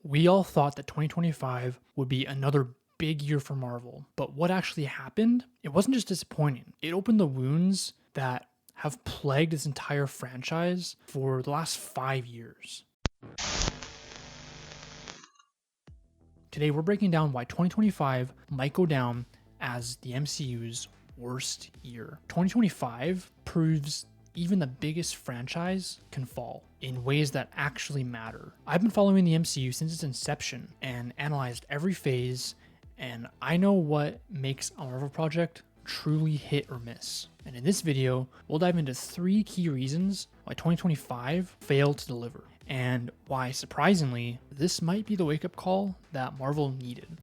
We all thought that 2025 would be another big year for Marvel, but what actually happened? It wasn't just disappointing. It opened the wounds that have plagued this entire franchise for the last 5 years. Today, we're breaking down why 2025 might go down as the MCU's worst year. 2025 proves even the biggest franchise can fall in ways that actually matter. I've been following the MCU since its inception and analyzed every phase, and I know what makes a Marvel project truly hit or miss. And in this video, we'll dive into 3 key reasons why 2025 failed to deliver, and why, surprisingly, this might be the wake-up call that Marvel needed.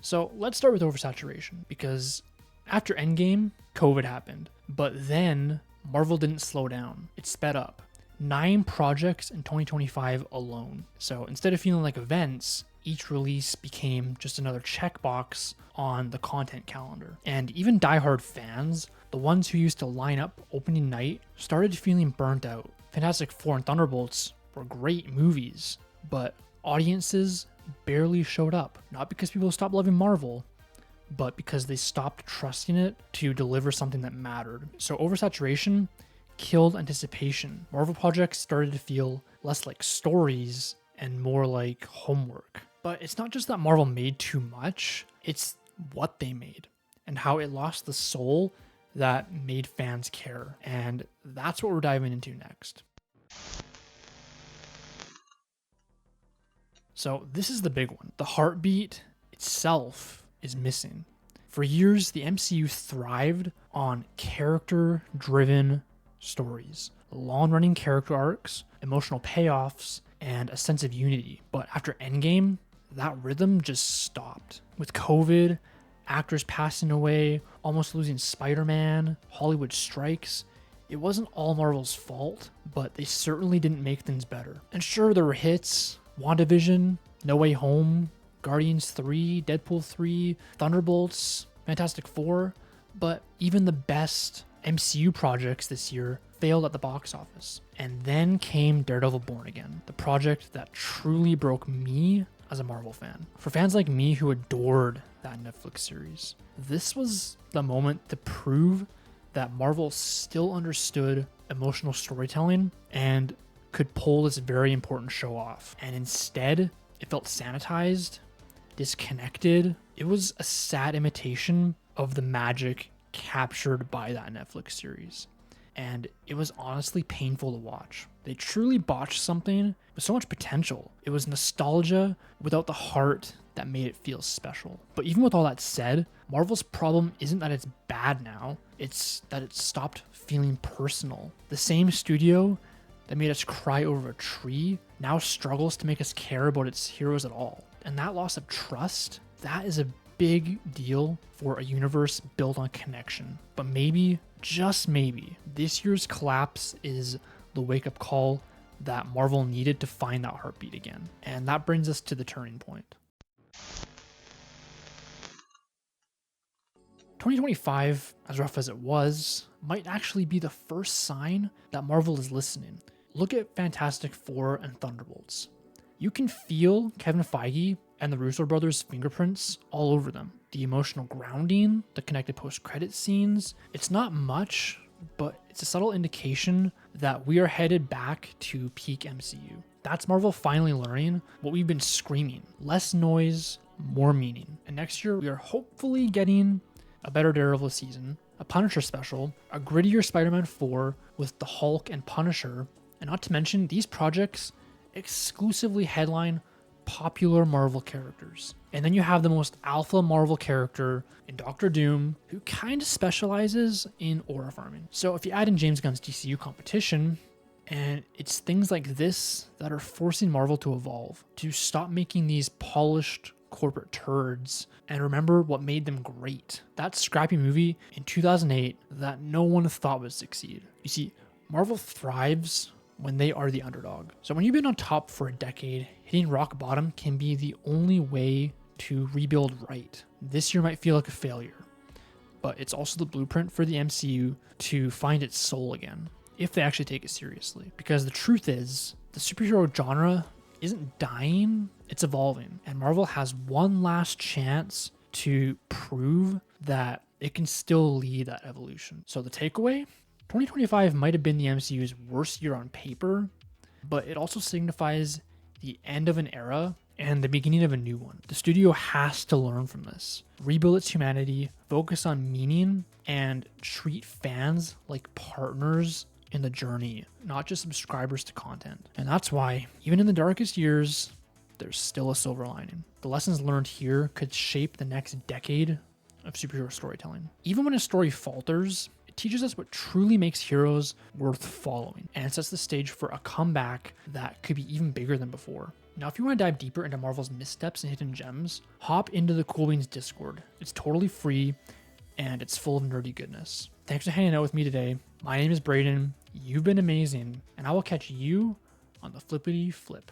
So let's start with oversaturation, because after Endgame, COVID happened, but then Marvel didn't slow down. It sped up. 9 projects in 2025 alone. So instead of feeling like events, each release became just another checkbox on the content calendar. And even diehard fans, the ones who used to line up opening night, started feeling burnt out. Fantastic Four and Thunderbolts were great movies, but audiences barely showed up. Not because people stopped loving Marvel, but because they stopped trusting it to deliver something that mattered. So oversaturation killed anticipation. Marvel projects started to feel less like stories and more like homework. But it's not just that Marvel made too much, it's what they made and how it lost the soul that made fans care. And that's what we're diving into next. So this is the big one. The heartbeat itself is missing. For years, the MCU thrived on character-driven stories, long-running character arcs, emotional payoffs, and a sense of unity. But after Endgame, that rhythm just stopped. With COVID, actors passing away, almost losing Spider-Man, Hollywood strikes, it wasn't all Marvel's fault, but they certainly didn't make things better. And sure, there were hits: WandaVision, No Way Home, Guardians 3, Deadpool 3, Thunderbolts, Fantastic Four, but even the best MCU projects this year failed at the box office. And then came Daredevil Born Again, the project that truly broke me as a Marvel fan. For fans like me who adored that Netflix series, this was the moment to prove that Marvel still understood emotional storytelling and could pull this very important show off. And instead, it felt sanitized, disconnected. It was a sad imitation of the magic captured by that Netflix series. And it was honestly painful to watch. They truly botched something with so much potential. It was nostalgia without the heart that made it feel special. But even with all that said, Marvel's problem isn't that it's bad now, it's that it stopped feeling personal. The same studio that made us cry over a tree now struggles to make us care about its heroes at all. And that loss of trust, that is a big deal for a universe built on connection. But maybe, just maybe, this year's collapse is the wake-up call that Marvel needed to find that heartbeat again. And that brings us to the turning point. 2025, as rough as it was, might actually be the first sign that Marvel is listening. Look at Fantastic Four and Thunderbolts. You can feel Kevin Feige and the Russo brothers' fingerprints all over them. The emotional grounding, the connected post-credit scenes, it's not much, but it's a subtle indication that we are headed back to peak MCU. That's Marvel finally learning what we've been screaming: less noise, more meaning. And next year, we are hopefully getting a better Daredevil season, a Punisher special, a grittier Spider-Man 4 with the Hulk and Punisher, and not to mention, these projects exclusively headline popular Marvel characters. And then you have the most alpha Marvel character in Doctor Doom, who kind of specializes in aura farming. So if you add in James Gunn's DCU competition, and it's things like this that are forcing Marvel to evolve, to stop making these polished corporate turds and remember what made them great. That scrappy movie in 2008 that no one thought would succeed. You see, Marvel thrives when they are the underdog. So when you've been on top for a decade, hitting rock bottom can be the only way to rebuild right. This year might feel like a failure, but it's also the blueprint for the MCU to find its soul again. if they actually take it seriously. Because the truth is, the superhero genre isn't dying, it's evolving. And Marvel has one last chance to prove that it can still lead that evolution. So the takeaway, 2025 might have been the MCU's worst year on paper, but it also signifies the end of an era and the beginning of a new one. The studio has to learn from this, rebuild its humanity, focus on meaning, and treat fans like partners in the journey, not just subscribers to content. And that's why, even in the darkest years, there's still a silver lining. The lessons learned here could shape the next decade of superhero storytelling. Even when a story falters, it teaches us what truly makes heroes worth following and sets the stage for a comeback that could be even bigger than before. Now, if you want to dive deeper into Marvel's missteps and hidden gems, hop into the Cool Beans Discord. It's totally free and it's full of nerdy goodness. Thanks for hanging out with me today. My name is Brayden. You've been amazing, and I will catch you on the flippity flip.